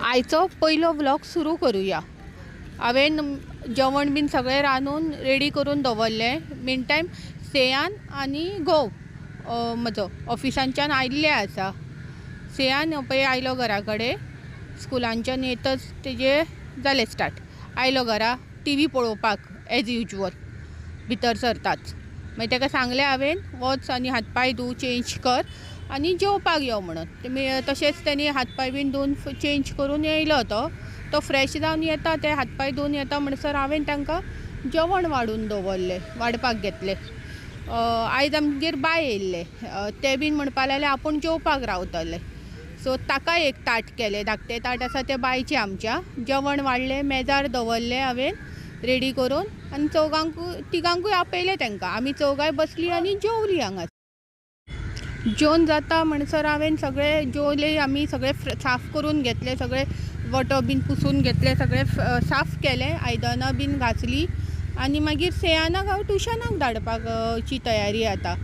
आयचो पयलो व्लॉग सुरू करूया। हांवें जेवण बीन सगळें रांदून रेडी करून दवरलें। मेन टायम सेयान आनी घोव म्हजो ऑफिसांच्यान आयिल्ले आसा। सेयान पळय आयलो घरा कडेन, स्कुलांच्यान येतच तेजे जालें स्टार्ट। आयलो घरा TV पळोवपाक एज युजल भितर सरताच। मागीर ताका सांगलें हांवें वच आनी हात पाय धुव, चेंज कर आनी जेवपाक यो म्हणून। तशेंच तांणी हात पाय बीन धुवन चेंज करून येयलो तो फ्रेश जावन येता, ते हात पाय धुवन येता म्हणसर हांवें तांकां जेवण वाडपाक घेतलें। आयज आमगेर बाय येयल्ले, ते बीन म्हणपाक लागले आपूण जेवपाक रावतले। सो ताका एक ताट केलें, धाकटें ताट आसा तें बायचें आमच्या। जेवण वाडलें, मेजार दवरलें हांवें रेडी करून आनी तिगांकूय आपयलें तांकां। आमी चौगाय बसलीं आनी जेवलीं हांगा। जेवण जाता म्हणसर हांवें सगळें जेवलें, आमी सगळें साफ करून घेतलें, सगळें वटो बीन पुसून घेतलें, सगळें साफ केलें, आयदनां बीन घासलीं आनी मागीर सेयानाक हांव ट्युशनाक धाडपाची तयारी आतां।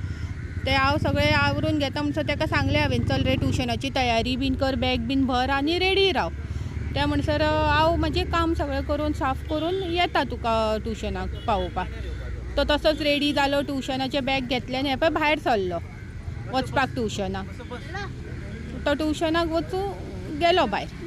तें हांव सगळें आवरून घेता म्हणसर ताका सांगलें हांवें चल रे ट्युशनाची तयारी बीन कर, बॅग बीन भर आनी रेडी राव। त्या म्हणसर हांव म्हजें काम सगळें करून साफ करून येता तुका ट्युशनाक पावोवपाक। तो तसोच रेडी जालो, ट्युशनाचें बॅग घेतलें आनी हेपय भायर सरलो वचपाक ट्युशनाक। तो ट्युशनाक वचूं गेलो भायर।